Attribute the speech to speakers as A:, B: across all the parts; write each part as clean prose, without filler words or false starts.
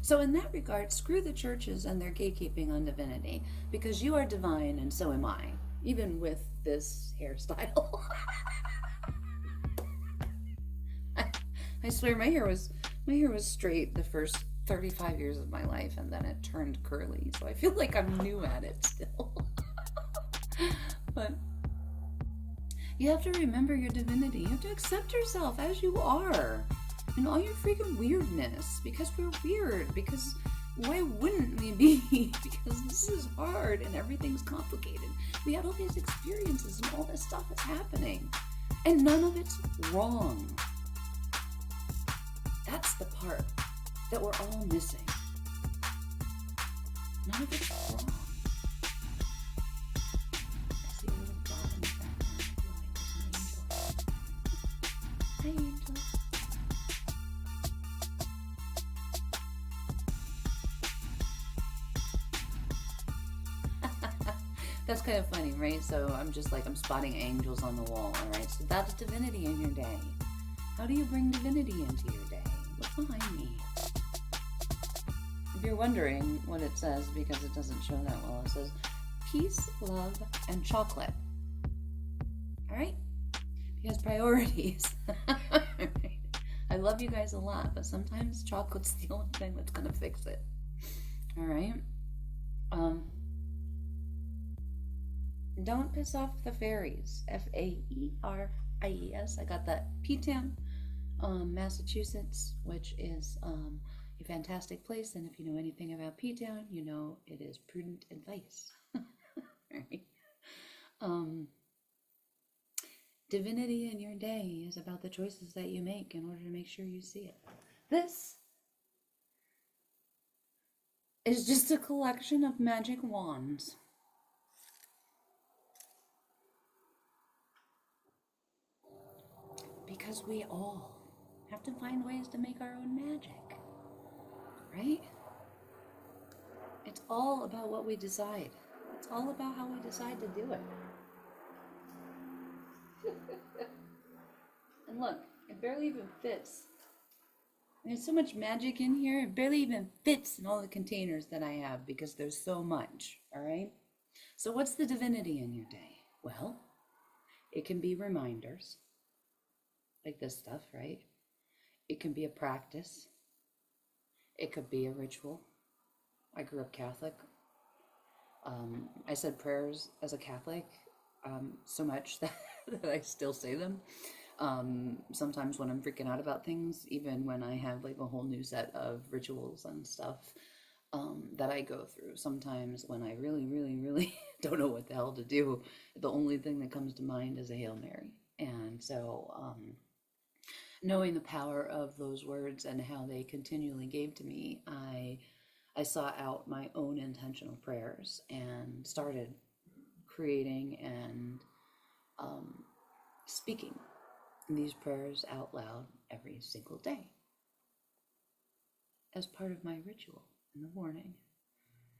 A: So in that regard, screw the churches and their gatekeeping on divinity, because you are divine and so am I, even with this hairstyle. I swear my hair was straight the first 35 years of my life, and then it turned curly, so I feel like I'm new at it still. But you have to remember your divinity. You have to accept yourself as you are and all your freaking weirdness, because we're weird. Because why wouldn't we be? Because this is hard and everything's complicated. We had all these experiences and all this stuff is happening, and none of it's wrong. That's the part that we're all missing. None of it's wrong. I see a little dot in the background. I feel like there's an angel. Hi, angel. That's kind of funny, right? So I'm spotting angels on the wall, all right? So that's divinity in your day. How do you bring divinity into your day? Look behind me. If you're wondering what it says, because it doesn't show that well, it says peace, love, and chocolate. All right? Because priorities. I love you guys a lot, but sometimes chocolate's the only thing that's going to fix it. All right? Don't piss off the fairies. F-A-E-R-I-E-S. I got that P-Town, Massachusetts, which is a fantastic place. And if you know anything about P-Town, you know it is prudent advice. Right? Divinity in your day is about the choices that you make in order to make sure you see it. This is just a collection of magic wands. Because we all have to find ways to make our own magic, right? It's all about what we decide. It's all about how we decide to do it. And look, it barely even fits. There's so much magic in here, it barely even fits in all the containers that I have because there's so much, all right? So what's the divinity in your day? Well, it can be reminders, like this stuff, right? It can be a practice. It could be a ritual. I grew up Catholic. I said prayers as a Catholic so much that I still say them. Sometimes when I'm freaking out about things, even when I have like a whole new set of rituals and stuff that I go through. Sometimes when I really don't know what the hell to do, the only thing that comes to mind is a Hail Mary. And so knowing the power of those words and how they continually gave to me, I sought out my own intentional prayers and started creating and speaking these prayers out loud every single day as part of my ritual in the morning.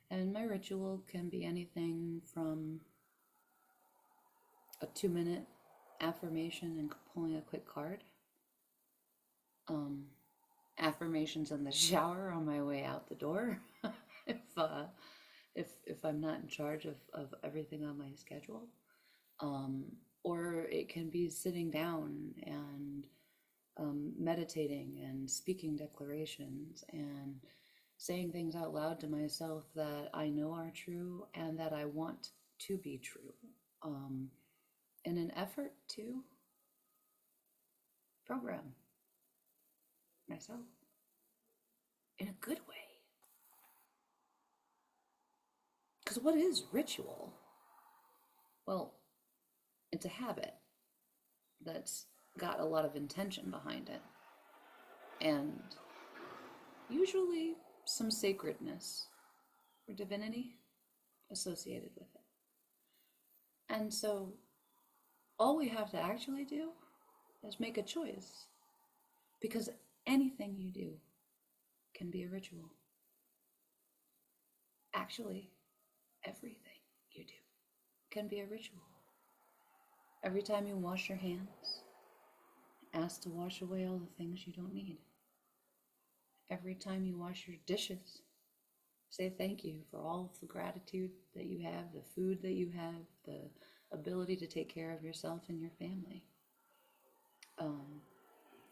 A: And my ritual can be anything from a 2-minute affirmation and pulling a quick card, affirmations in the shower on my way out the door, if I'm not in charge of everything on my schedule, or it can be sitting down and meditating and speaking declarations and saying things out loud to myself that I know are true and that I want to be true, in an effort to program myself in a good way. Because what is ritual? Well, it's a habit that's got a lot of intention behind it, and usually some sacredness or divinity associated with it. And so all we have to actually do is make a choice, because anything you do can be a ritual. Actually, everything you do can be a ritual. Every time you wash your hands, ask to wash away all the things you don't need. Every time you wash your dishes, say thank you for all of the gratitude that you have, the food that you have, the ability to take care of yourself and your family.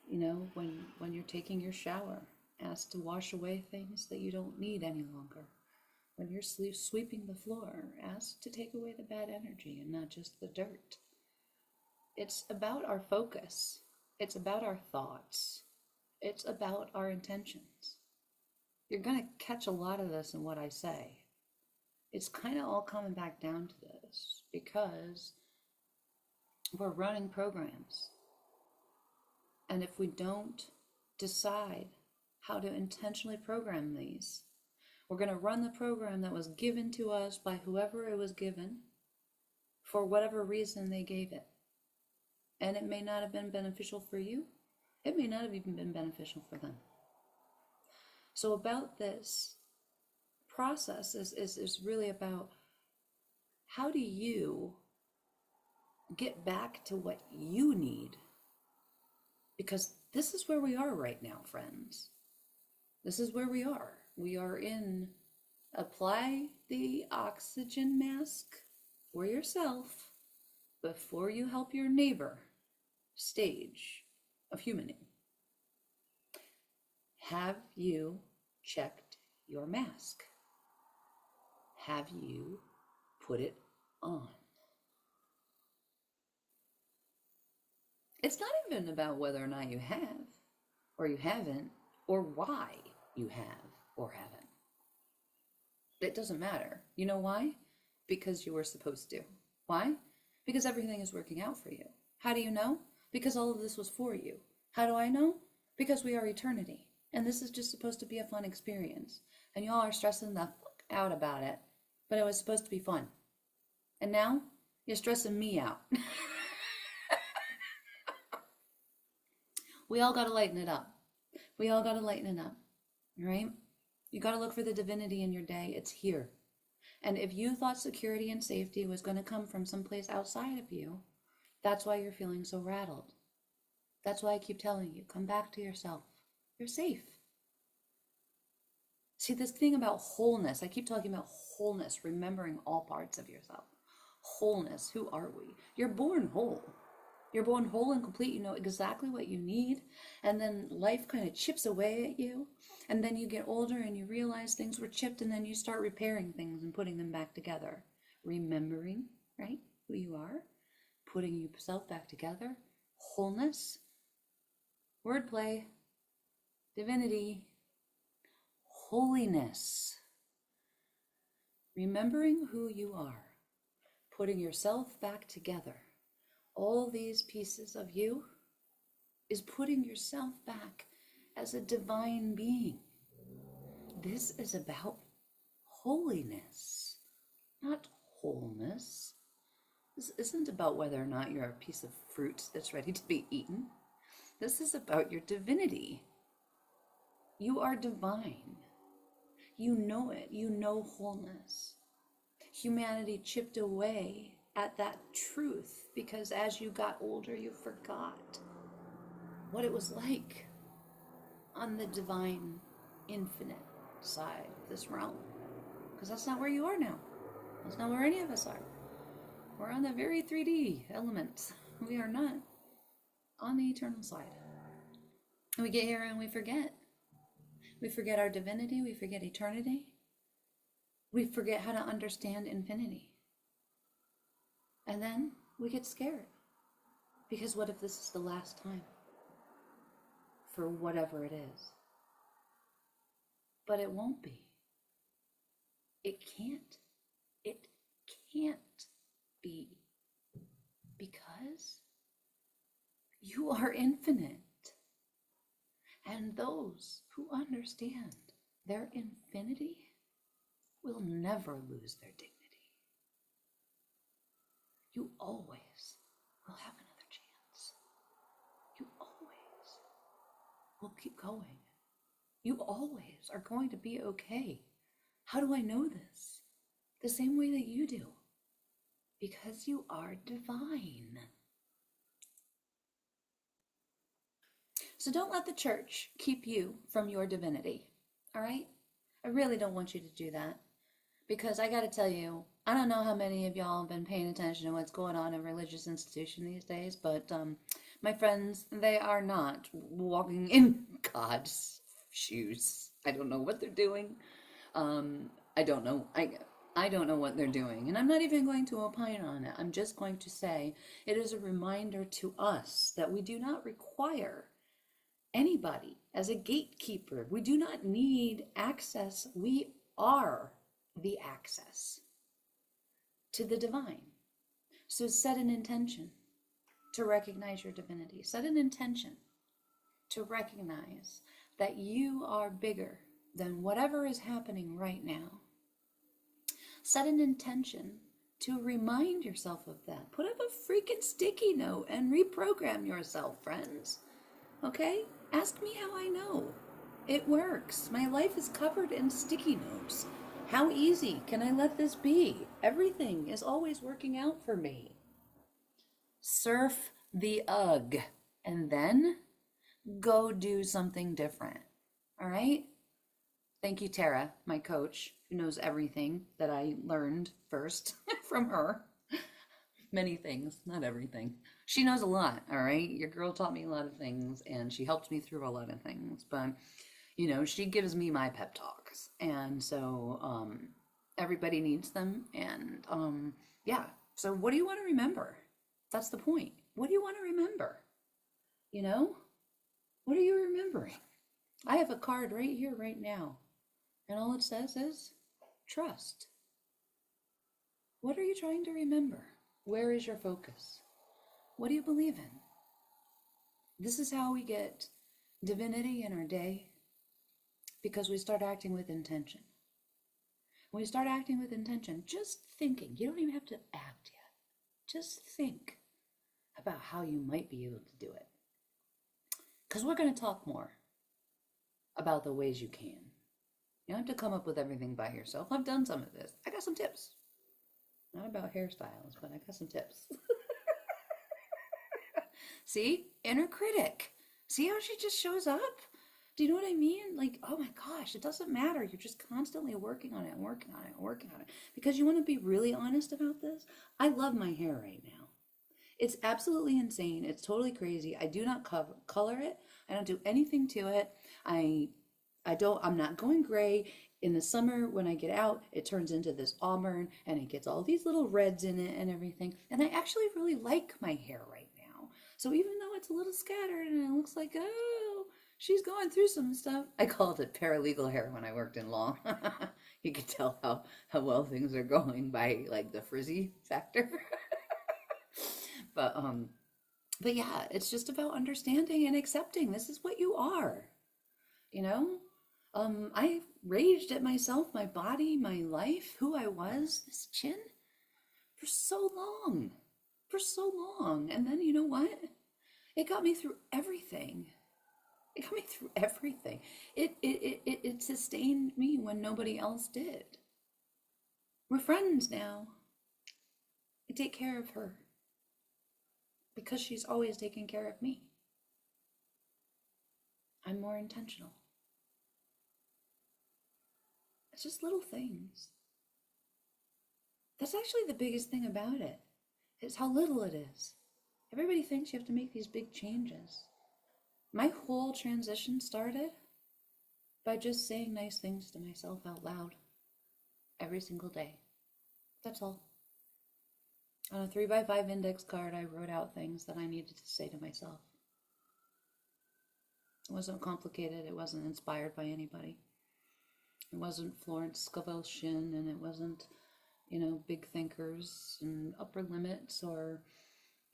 A: You know, when you're taking your shower, ask to wash away things that you don't need any longer. When you're sweeping the floor, ask to take away the bad energy and not just the dirt. It's about our focus. It's about our thoughts. It's about our intentions. You're going to catch a lot of this in what I say. It's kind of all coming back down to this because we're running programs. And if we don't decide how to intentionally program these, we're going to run the program that was given to us by whoever it was given for whatever reason they gave it. And it may not have been beneficial for you. It may not have even been beneficial for them. So about this process is really about how do you get back to what you need? Because this is where we are right now, friends. This is where we are. We are in apply the oxygen mask for yourself before you help your neighbor stage of humaning. Have you checked your mask? Have you put it on? It's not even about whether or not you have, or you haven't, or why you have or haven't. It doesn't matter. You know why? Because you were supposed to. Why? Because everything is working out for you. How do you know? Because all of this was for you. How do I know? Because we are eternity. And this is just supposed to be a fun experience. And y'all are stressing the fuck out about it. But it was supposed to be fun. And now, you're stressing me out. We all got to lighten it up. We all got to lighten it up, right? You got to look for the divinity in your day. It's here. And if you thought security and safety was going to come from someplace outside of you, that's why you're feeling so rattled. That's why I keep telling you, come back to yourself. You're safe. See, this thing about wholeness, I keep talking about wholeness, remembering all parts of yourself. Wholeness, who are we? You're born whole. You're born whole and complete. You know exactly what you need. And then life kind of chips away at you. And then you get older and you realize things were chipped, and then you start repairing things and putting them back together. Remembering, right, who you are. Putting yourself back together. Wholeness. Wordplay. Divinity. Holiness. Remembering who you are. Putting yourself back together. All these pieces of you is putting yourself back as a divine being. This is about holiness, not wholeness. This isn't about whether or not you're a piece of fruit that's ready to be eaten. This is about your divinity. You are divine. You know it. You know wholeness. Humanity chipped away at that truth because as you got older, you forgot what it was like on the divine, infinite side of this realm. Because that's not where you are now. That's not where any of us are. We're on the very 3D elements. We are not on the eternal side. And we get here and we forget. We forget our divinity. We forget eternity. We forget how to understand infinity. And then we get scared. Because what if this is the last time? For whatever it is. But it won't be. It can't. It can't be. Because you are infinite. And those who understand their infinity will never lose their dignity. You always will have another chance. You always will keep going. You always are going to be okay. How do I know this? The same way that you do. Because you are divine. So don't let the church keep you from your divinity. All right? I really don't want you to do that. Because I got to tell you, I don't know how many of y'all have been paying attention to what's going on in religious institution these days, but my friends, they are not walking in God's shoes. I don't know what they're doing. I don't know. I don't know what they're doing, and I'm not even going to opine on it. I'm just going to say it is a reminder to us that we do not require anybody as a gatekeeper. We do not need access. We are the access to the divine. So set an intention to recognize your divinity. Set an intention to recognize that you are bigger than whatever is happening right now. Set an intention to remind yourself of that. Put up a freaking sticky note and reprogram yourself, friends. Okay? Ask me how I know. It works. My life is covered in sticky notes. How easy can I let this be? Everything is always working out for me. Surf the ugh, and then go do something different. All right? Thank you, Tara, my coach, who knows everything that I learned first from her. Many things, not everything. She knows a lot, all right? Your girl taught me a lot of things, and she helped me through a lot of things. But, you know, she gives me my pep talks. And so everybody needs them. And, yeah. So what do you want to remember? That's the point. What do you want to remember? You know? What are you remembering? I have a card right here, right now. And all it says is trust. What are you trying to remember? Where is your focus? What do you believe in? This is how we get divinity in our day, because we start acting with intention. When we start acting with intention, just thinking, you don't even have to act yet. Just think about how you might be able to do it. Because we're going to talk more about the ways you can. You don't have to come up with everything by yourself. I've done some of this. I got some tips. Not about hairstyles, but I got some tips. See? Inner critic. See how she just shows up? Do you know what I mean? Like, oh my gosh, it doesn't matter. You're just constantly working on it and working on it and working on it. Because you want to be really honest about this? I love my hair right now. It's absolutely insane. It's totally crazy. I do not color it. I don't do anything to it. I'm not going gray. In the summer, when I get out, it turns into this auburn and it gets all these little reds in it and everything. And I actually really like my hair right now. So even though it's a little scattered and it looks like, oh, she's going through some stuff. I called it paralegal hair when I worked in law. You can tell how well things are going by like the frizzy factor. But yeah, it's just about understanding and accepting this is what you are. You know? I raged at myself, my body, my life, who I was, this chin, for so long. For so long. And then you know what? It got me through everything. It got me through everything. It sustained me when nobody else did. We're friends now. I take care of her. Because she's always taking care of me. I'm more intentional. It's just little things. That's actually the biggest thing about it. It's how little it is. Everybody thinks you have to make these big changes. My whole transition started by just saying nice things to myself out loud every single day. That's all. On a 3x5 index card, I wrote out things that I needed to say to myself. It wasn't complicated. It wasn't inspired by anybody. It wasn't Florence Scovel Shinn, and it wasn't, big thinkers and upper limits or,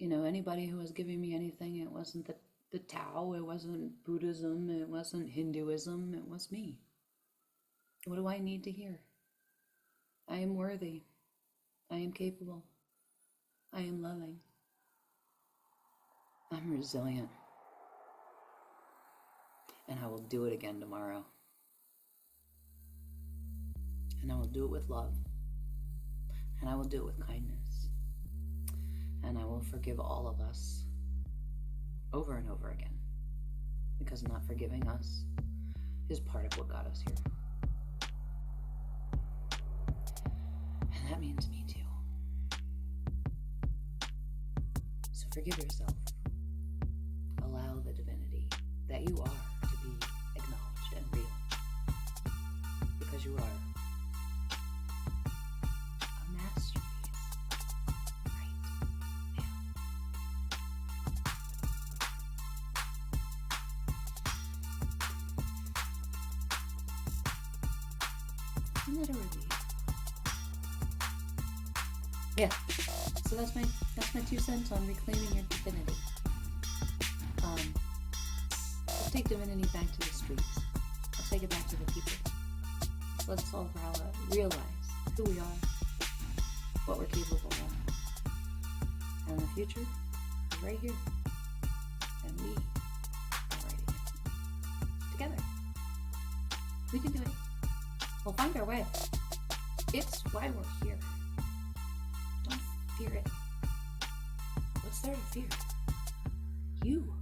A: anybody who was giving me anything. It wasn't the Tao. It wasn't Buddhism. It wasn't Hinduism. It was me. What do I need to hear? I am worthy. I am capable. I am loving. I'm resilient. And I will do it again tomorrow. And I will do it with love. And I will do it with kindness. And I will forgive all of us over and over again. because not forgiving us is part of what got us here. And that means me too. So forgive yourself. Allow the divinity that you are to be acknowledged and real. Because you are a masterpiece right now. Isn't that a relief? Yeah. So that's my 2 cents on reclaiming your divinity. Let's take divinity back to the streets. Let's take it back to the people. Let's all realize who we are, what we're capable of, and the future is right here, and we are writing it together. We can do it. We'll find our way. It's why we're here. Don't fear it. What's there to fear? You.